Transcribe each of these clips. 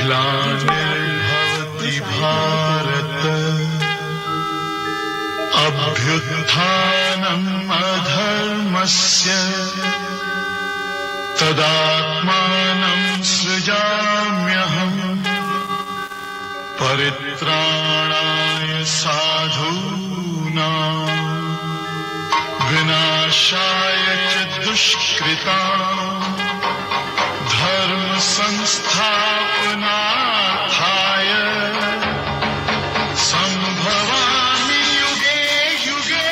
ग्लानिर्भवति भारत अभ्युत्थानम् अधर्मस्य तदात्मानं सृजाम्यहम् परित्राणाय साधूनां विनाशाय च दुष्कृताम् धर्म संस्थापनार्थाय संभवामि युगे युगे।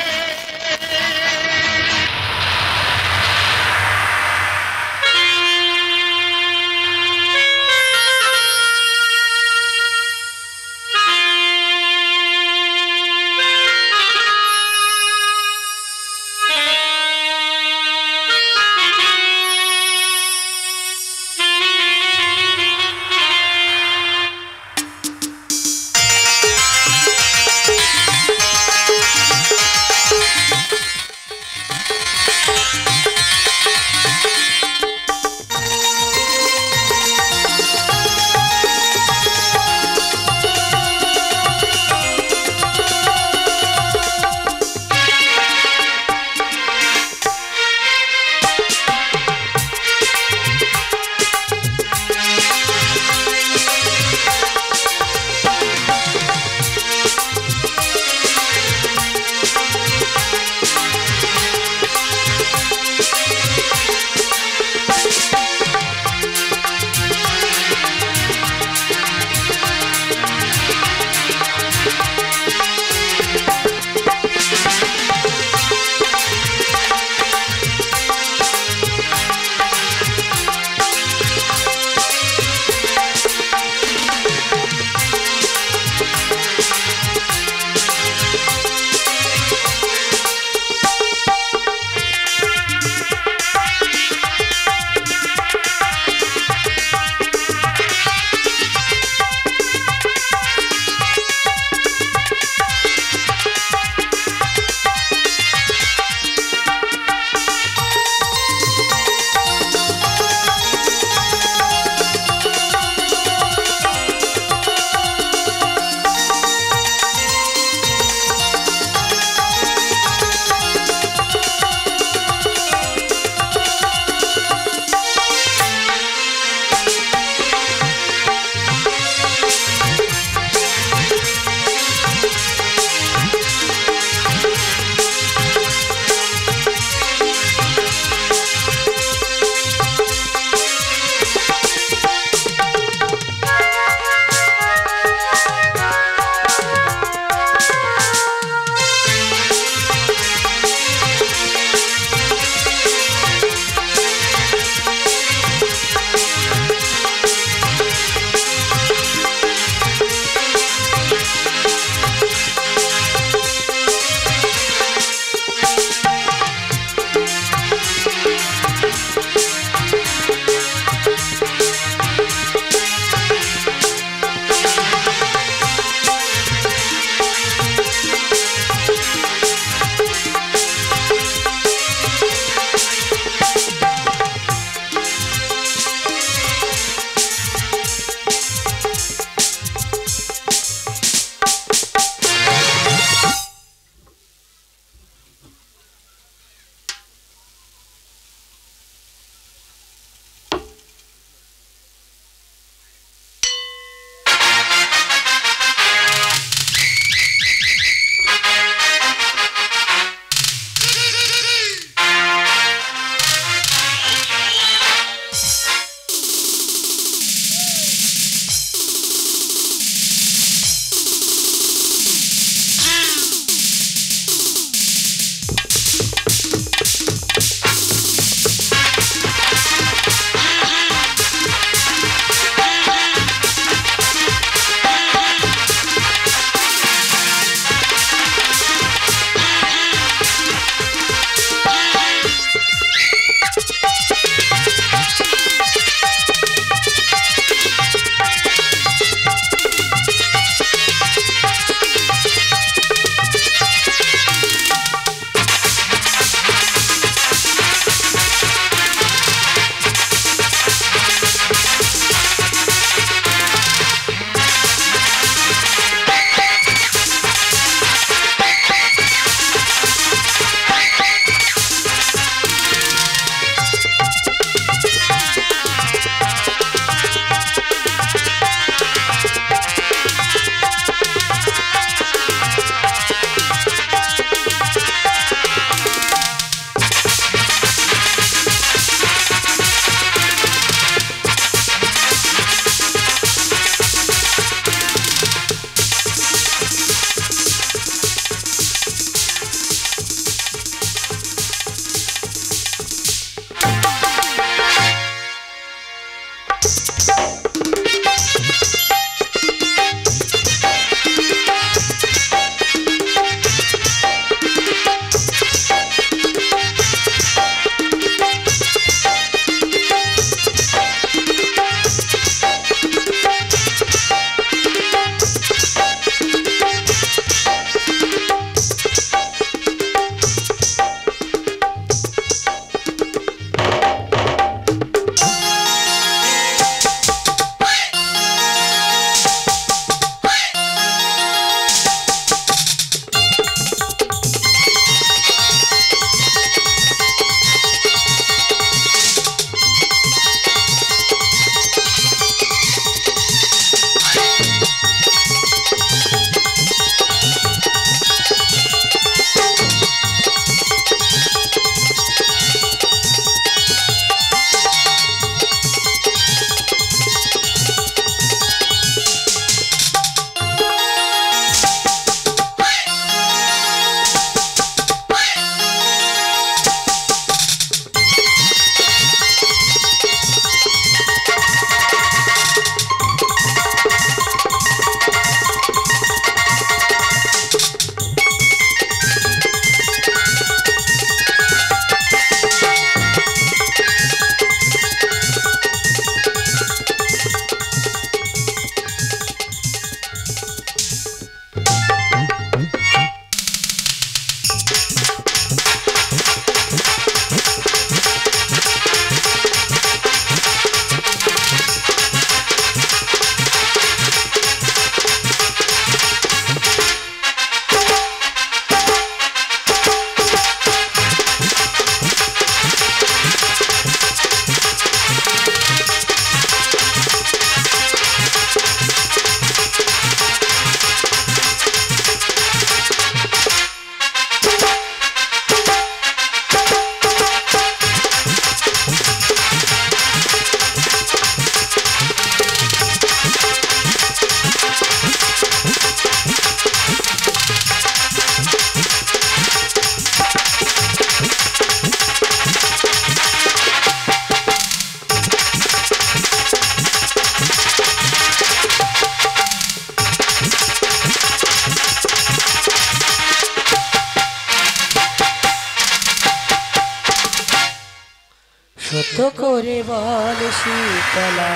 সত্য করে বল শীতলা,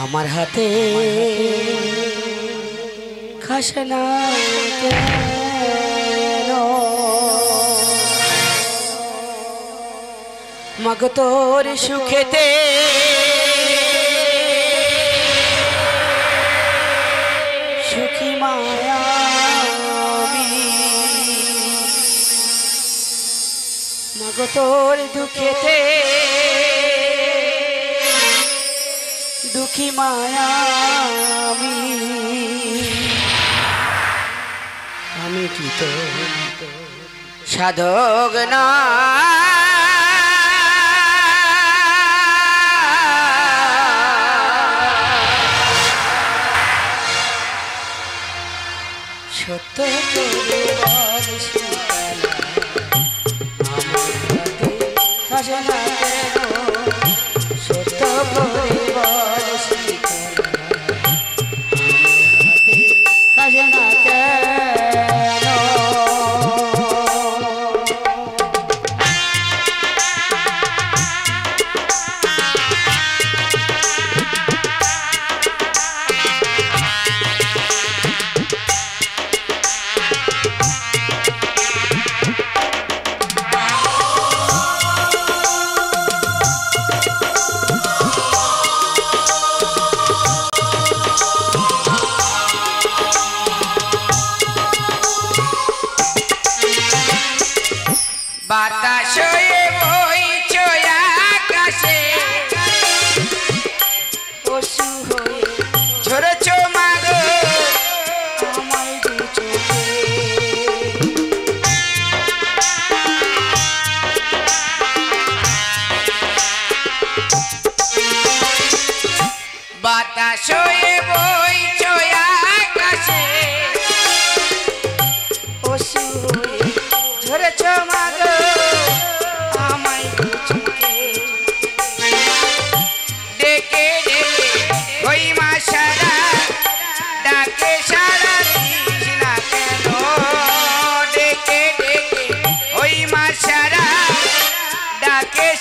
আমার হাতে খাসনা কেন? মগ তোর সুখেতে সুখী মায়া, মগ তোর দুঃখেতে দুঃখী মায়া, আমি কি তো সাধক না? সত্য করে বল শীতলা, আমার হাতে খাসনা কেন? সত্য করে বল শীতলা, আমার হাতে খাসনা কেন?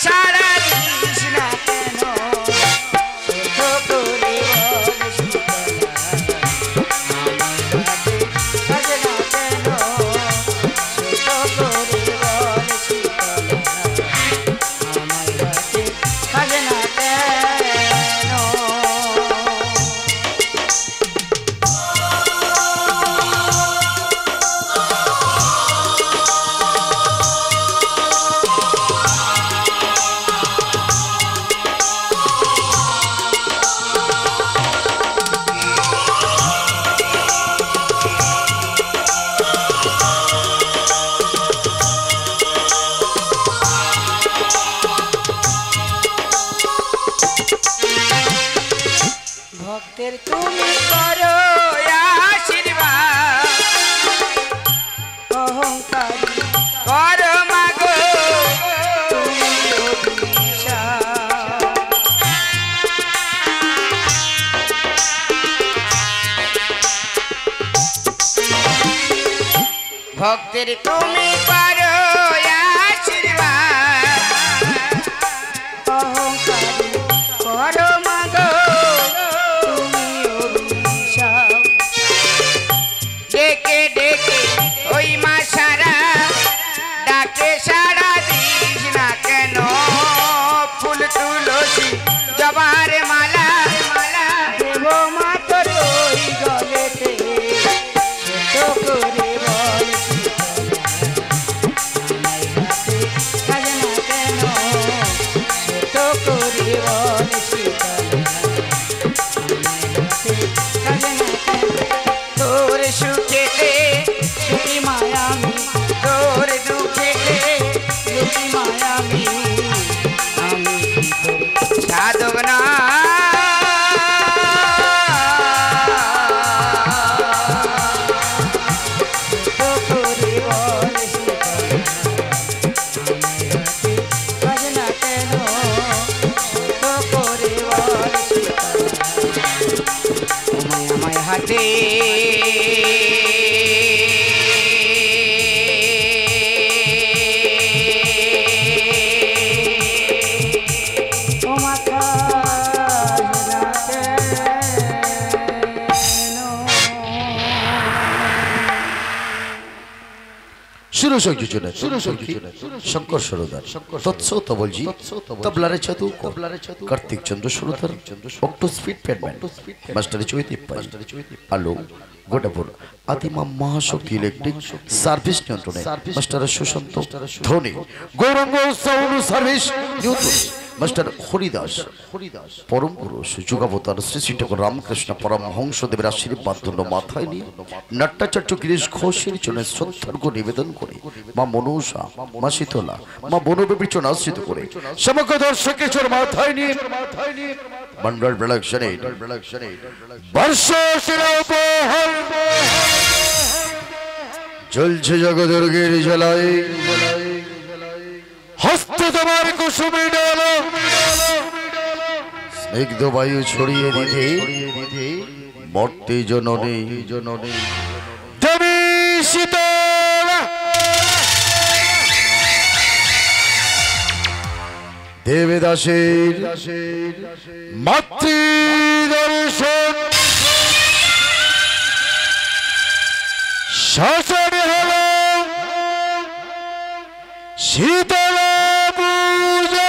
সারা দিস না কেন ছোট করে বল শীতলা আমার হাতে সাজে না কেন ছোট করে বল শীতলা আমার হাতে সাজে না কেন ভক্তের তুমি করো আশীর্বাদ অহংকারী করো মাগো তুমি অভিশাপ ভক্তের তুমি করো আশীর্বাদ অহংকারী করো মাগো তুমি অভিশাপ ডেকে ডেকে ওই মা সারা ডাকে সারা দিস না কেন ফুল তুলসী জবার মালা দেব মা তোর ওই গলেতে ছোট করে বল তোর সুখেতে সুখী মায়ামি তোর দুঃখেতে দুঃখী মায়ামি আমি সাধক না হাতে ও মাথা शुरू संयोजन शंकर सरोदार तत्सो तबलजी तबलारे चतु कार्तिक चंद्र सरोदार ऑक्टो स्पीड पैडमैन मास्टर चोइती आलो गोटापुर आदिमा महाशक्ति इलेक्ट्रिक सार्विस नियंत्रणे master Sushant Dhoni Gaurang sound service master Haridas परम पुरुष जुगावतार श्री श्री ठाकुर रामकृष्ण परमहंस देवेर आशीर्बाद धन्य माथाय निये नाट्याचार्य गिरीश घोषेर जन्य श्रद्धार्घ निवेदन करे मा मनसा मा शीतला मा बनोदेवीर चरण आश्रित करे समग्र दर्शकेर चरण माथाय निये मंडल प्रोडक्शन बर्षसेरा उपहार चलছে জগদুর্গের জ্বালায় हस्त तुम्हारे कुसुमे डालो स्निग्ध वायु छड़िए दीते मर्ते जननी देवी शीतला देवदासेर मातृ दर्शन शासन हलो शीतला पूजा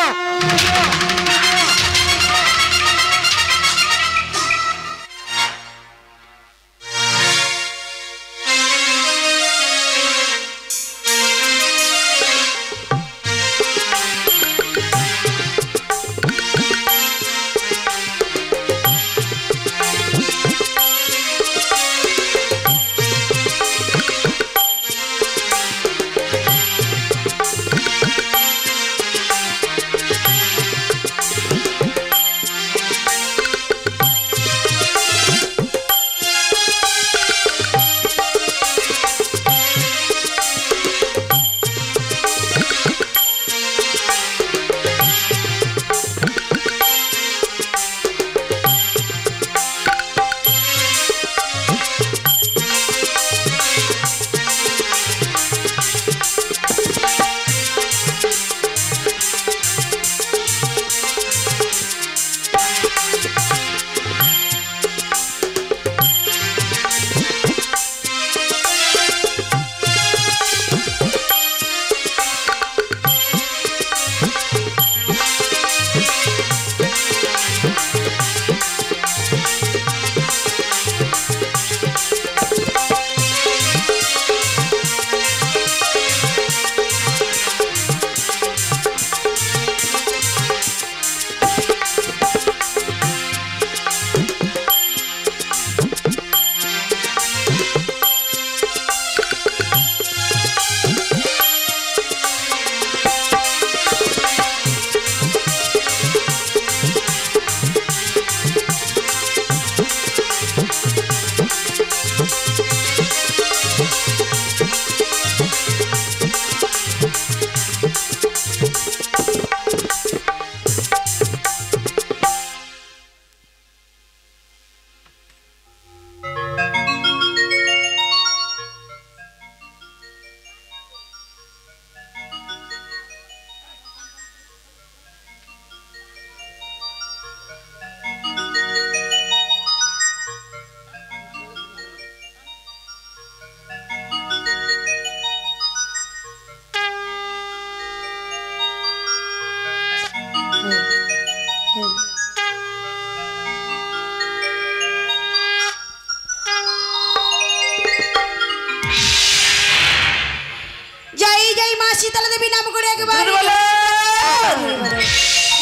জয় জয় মা শীতলা দেবী নাম করে একবারে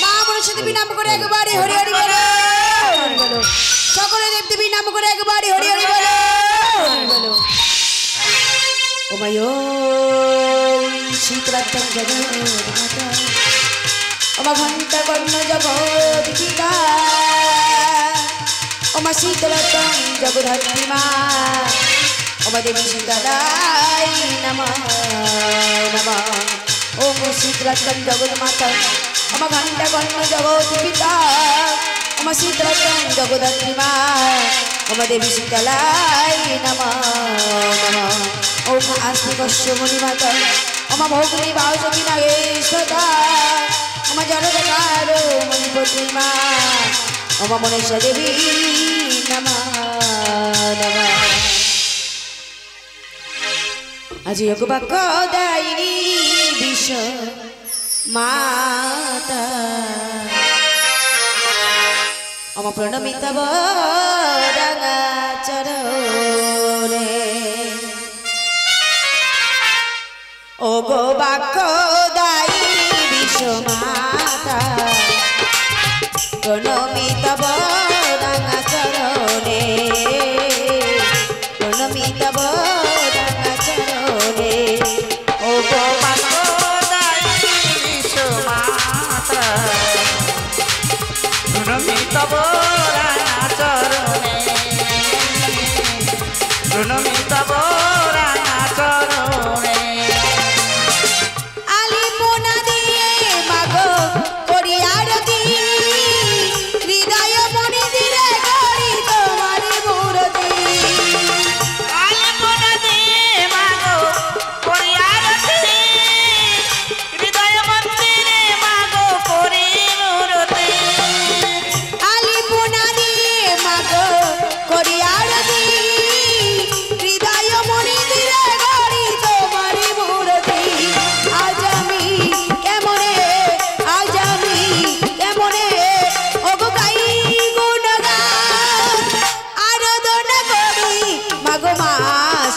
মা মনসা দেবী নাম করে একবারে হরি হরি বলো সকলে দেব দেবী নাম করে একবারে হরি হরি বলো ও মায়ো শীতলাতং জগন্মাতা ও মা ঘন্টা কর্ণ জগৎ পিতা ও মা শীতলাতং জগদ্ধাত্রী মা ও মা দেবী শীতলাই নমঃ নমঃ ওম শীতলাতং জগন্মাতা ও মা ঘন্টা কর্ণ জগৎ পিতা ও মা শীতলাতং জগদ্ধাত্রী মা ও মা দেবী শীতলাই নমঃ নমঃ ওম আস্তিকস্য মণিমাতা ও মা ভৌগিনী বাসকি নাগেশ্বতা ও মা জড়কার মণিপতি মা ও মা মনসা দেবী নমঃ নমঃ আজি যোগ বাক্য দায়িনী বিশ্ব মাতা ও মা প্রণমিত বরঙা চরণে ও গো বাক্য দায়িনী বিশ্ব মাতা প্রণমিত বরঙা চরণে প্রণমিত বরঙা চরণে ও গো বাক্য দায়িনী বিশ্ব মাতা প্রণমিত বরঙা চরণে প্রণমিত বরঙা চরণে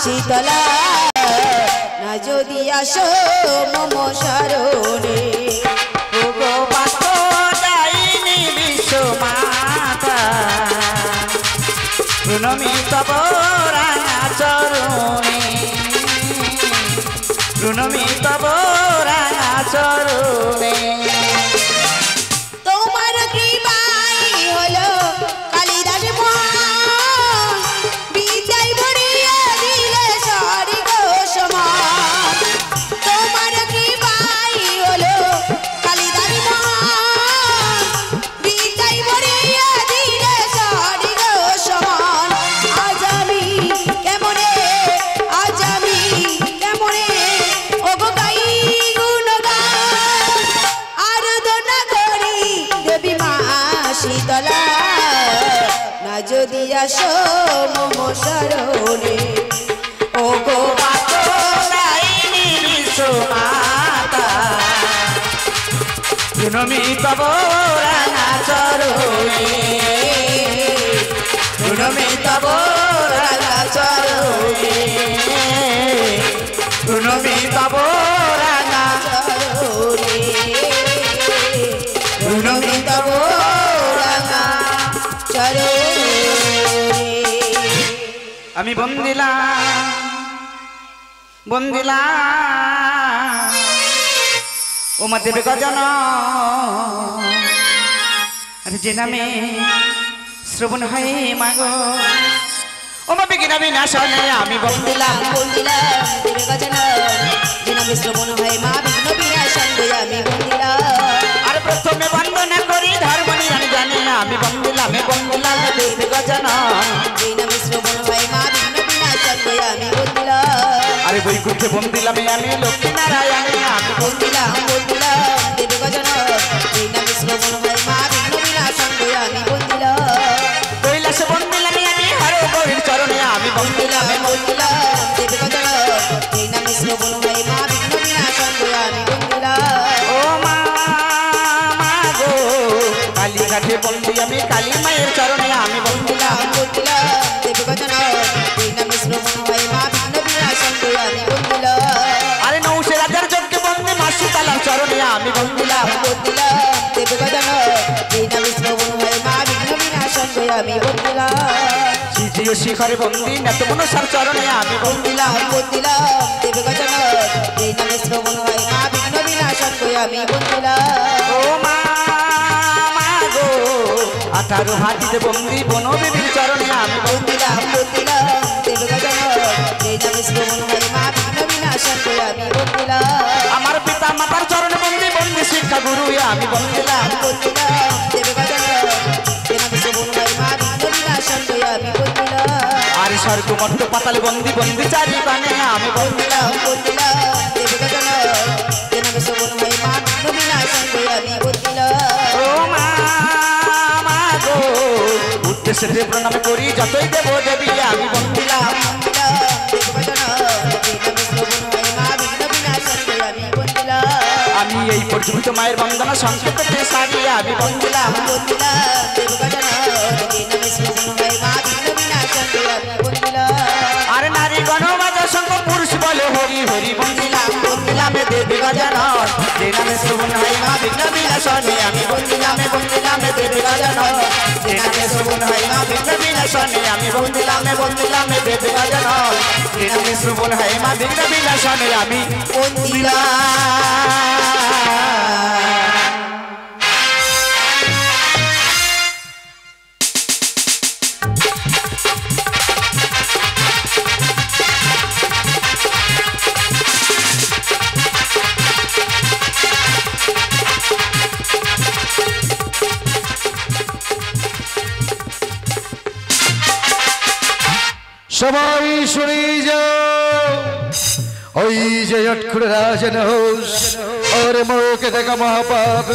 শীতলা না যদি আসো মম শরণে ও গো বাক্য দায়িনী বিশ্ব মাতা প্রণমিত বরঙা চরণে প্রণমিত বরঙা চরণে তোমার কৃপাই হলো কালিদাস মহান বিদ্যায় ভরিয়ে দিলে স্বর্গ সমান তোমার কৃপাই হলো কালিদাস মহান বিদ্যায় ভরিয়ে দিলে স্বর্গ সমান আজ আমি কেমনে ও গো গাই গুণগান আরাধনা করি দেবী মা শীতলা না যদি আসো মম শরণে ও গো বাক্য দায়িনী বিশ্ব মাতা প্রণমিত বরঙা চরণে প্রণমিত বরঙা চরণে প্রণমিত বরঙা চরণে প্রণমিত বরঙা চরণে আমি বন্দিলা ও মা দেবে গজন আরে যে নামে শ্রবণ হয় মাগো ও মা বিঘ্ন বিনাশনে আমি বন্দিলা দেবে গজন যে নামে শ্রবণ হয় মা বিঘ্ন বিনাশন আমি বন্দিলা আর প্রথমে বন্দনা করি ধর্ম নিয়ম জানি না আমি বন্দিলা দেবে গজন যে নামে শ্রবণ হয় মা বিঘ্ন বিনাশন আমি বন্দিলা আরে বৈকুণ্ঠে বন্দিলাম আমি লক্ষ্মী নারায়ণী আমি বন্দিলাম দেবে গজন যে নামে শ্রবণ হয় মা বিঘ্ন বিনাশন আমি বন্দিলা কৈলাসে বন্দিলাম আমি হর গৌরীর চরণে আমি বন্দিলাম দেবে গজন যে নামে শ্রবণ হয় মা বিঘ্ন বিনাশন আমি বন্দিলা ও মা গো ঘাটে বন্দি আমি কালী মায়ের চরণে আমি বন্দিলাম বন্দিলাম দেব গজন এই নামে শ্রবণ হয় মা বিঘ্ন বিনাশন গো আমি বন্দিলাম আরে নৌসে রাজার যজ্ঞে বন্দি মাসি তালার চরণে আমি বন্দিলাম বন্দিলাম দেব গজন এই নামে শ্রবণ হয় মা বিঘ্ন বিনাশন গো আমি বন্দিলাম শ্রীজিও শিখরে বন্দি নেত মনসার চরণে আমি বন্দিলাম বন্দিলাম দেব গজন এই নামে শ্রবণ হয় মা বিঘ্ন বিনাশন গো আমি বন্দিলাম ও মা গো 18 হাতিতে বন্দি বনদেবীর চরণে আমি বন্দিলাম বন্দিলাম দেব গজন এই নামে শ্রবণ হয় মা বিঘ্ন বিনাশন গো আমি বন্দিলাম আমার পিতা মাতার চরণে বন্দি বন্দি শিক্ষা গুরু আমি বন্দিলাম বন্দিলাম দেব গজন এই নামে শ্রবণ হয় মা বিঘ্ন বিনাশন গো আমি বন্দিলাম আর স্বর্গ মর্ত পাতালে বন্দি বন্দি চারি বানে আমি বন্দিলাম বন্দিলাম দেব গজন এই নামে শ্রবণ হয় মা বিঘ্ন বিনাশন গো আমি বন্দিলাম ও মা গো উদ্দেশ্যে দেব প্রণাম করি যতই দেব দেবী আমি বন্দিলাম বন্দিলাম দেব গজন এই নামে শ্রবণ হয় মা বিঘ্ন বিনাশন গো আমি বন্দিলাম আমি এই পর্যন্ত মায়ের বন্দনা সংক্ষেপে সারিয়ে আমি বন্দিলাম বন্দিলাম দেব গজন এই নামে শ্রবণ হয় মা বিঘ্ন বিনাশন গো আমি বন্দিলাম আর নারী গণবাজা সঙ্গ পুরুষ বলে হরি হরি বন্দিলাম বন্দিলামে দেবী গজানন যে নামে শ্রবণ হয় মা বিঘ্ন বিনাশনে আমি বন্দিলামে বন্দিলামে দেবী গজানন যে নামে শ্রবণ হয় মা বিঘ্ন বিনাশনে আমি বন্দিলামে বন্দিলামে দেবী গজানন যে নামে শ্রবণ হয় মা বিঘ্ন বিনাশনে আমি বন্দিলাম সবাই শুনে যাও ওই যে অটকুড়ে রাজন হোস और মোকে দেখা মহাপাপ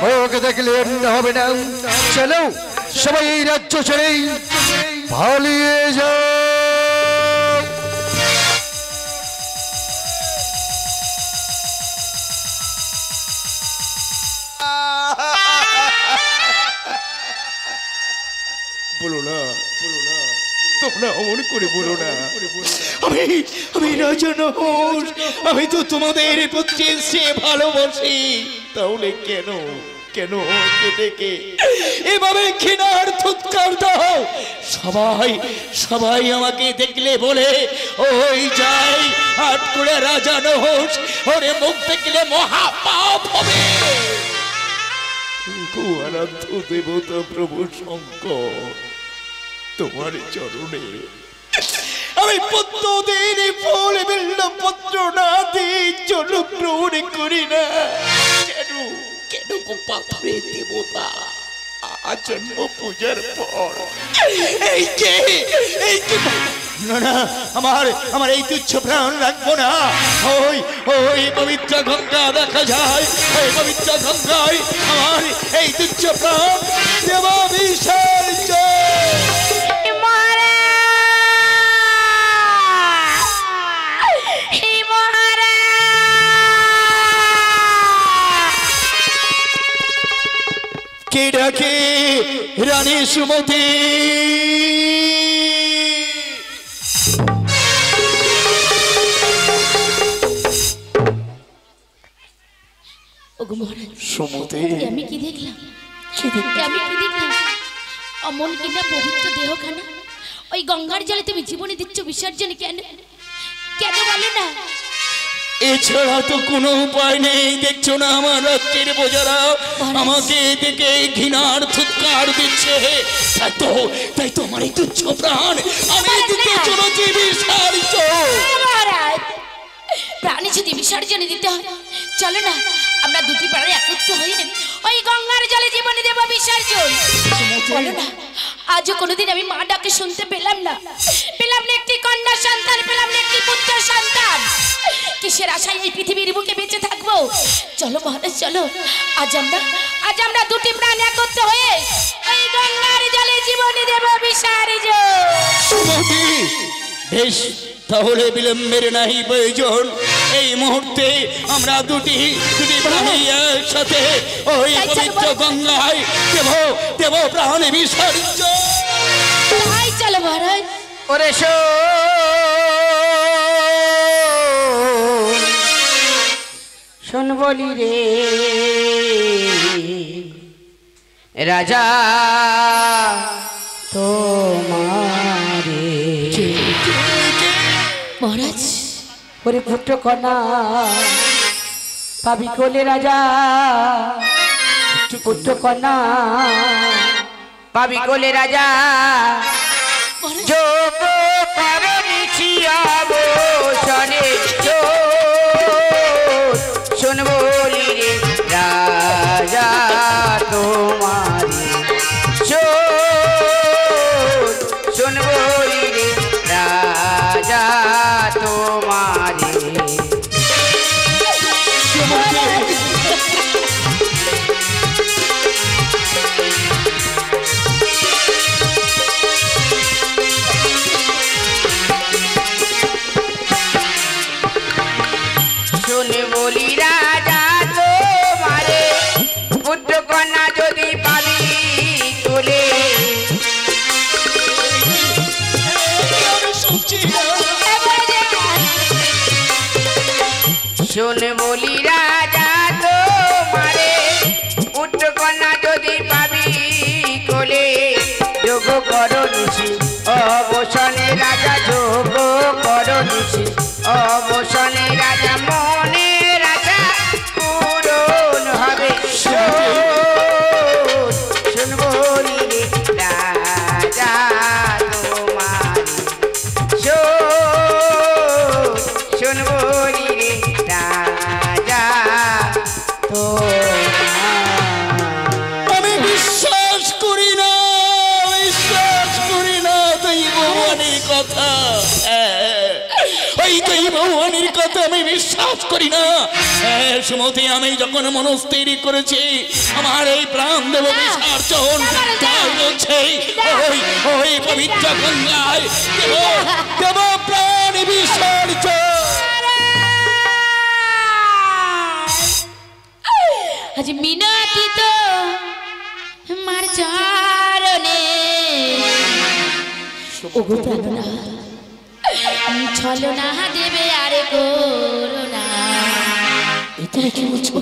মোকে দেখলে অন্য হবে না চলো সবাই রাজ্য ছেড়ে পালিয়ে যাও বলো না তোমরা অমন করে বলো না আমি রাজা নহস আমি তো তোমাদের পুত্রের সে ভালোবাসি তাহলে কেন কেন কেটে এভাবে ঘৃণার থুৎকার দাও সবাই আমাকে দেখলে বলে ওই যাই হাট করে রাজা নহস ওরে মুখ দেখলে মহাপাপ হবে আরাধ্য দেবতা প্রভু শঙ্কর তোমার চরণে আমি প্রত্যেকদিন ফল বিল্ল পত্র না দিয়ে জল গ্রহণ করি না কেন পাথরে দেবতা আজন্ম পূজার পর এই যে না আমার এই তুচ্ছ প্রাণ রাখবো না ওই পবিত্র গঙ্গা দেখা যায় ওই পবিত্র গঙ্গায় আমার এই তুচ্ছ প্রাণ দেবা বিসর্জন কে ডাকে রানী সুমতি সুমতি আমি কি দেখলাম অমন কিনা পবিত্র দেহখানা ওই গঙ্গার জলে তুমি জীবনে দিচ্ছ বিসর্জন কেন বলে না এছাড়া তো কোনো উপায় নেই দেখছো না আমার রাজ্যের বোঝারা আমাকে দেখে ঘৃণার থুৎকার দিচ্ছে তাই তো আমার এই তুচ্ছ প্রাণ আমি দিতে চলেছি বিসর্জন প্রাণী যদি বিসর্জন দিতে হয় চলো না আমরা দুটি প্রাণী একত্র হয়ে ওই গঙ্গার জলে জীবনে দেব বিসর্জন বলো না আজও কোনোদিন আমি মা ডাকে শুনতে পেলাম না একটি কন্যা সন্তান পেলাম না একটি পুত্র সন্তান কিসের আশায় এই পৃথিবীর বুকে বেঁচে থাকবো চলো মহারাজ চলো আজ আমরা দুটি প্রাণ একত্র হয়ে ওই গঙ্গার জলে জীবনে দেব বিসর্জন বেশ তাহলে বিলম্বের নাহি প্রয়োজন এই মুহূর্তে আমরা দুটি প্রাণী একসাথে ওই পবিত্র গঙ্গায় দেব প্রাণ বিসর্জন। তাই চলো মহারাজ। ওরে শোন বলি রে রাজা তোমারে মহারাজ ওরে পুত্র কন্যা পাবি কোলে রাজা পুত্র কন্যা পাবি কোলে রাজা যোগ পারমিছি অবসরে শোন বলি রে রাজা তোমারে শোন বলি রে রাজা তোমারে শুনে বলি রাজা তোমারে পুত্র কন্যা যদি পাবি কোলে শুনে বলি রাজা তোমারে পুত্র কন্যা যদি পাবি কোলে যোগ করো নিশি অবসনে রাজা যোগ করো নিশি অবসনে রাজা মনে রাজা পূরণ হবে শোন বলি রে রাজা তোমারে শোন বলি রে রাজা আমি বিশ্বাস করি না দৈববাণীর কথা। ওই দৈববাণীর কথা আমি বিশ্বাস করি না। সুমতি আমি যখন মনস্থির করেছি আমার এই প্রাণ দেব বিসর্জন তাই বলছে ওই পবিত্র গঙ্গায় দেব প্রাণ বিসর্জন। আজ মিনতি তো মার চরণে ওগো প্রাণনা ছলনা দেবে আরে করোনা। এটা কি বলছো?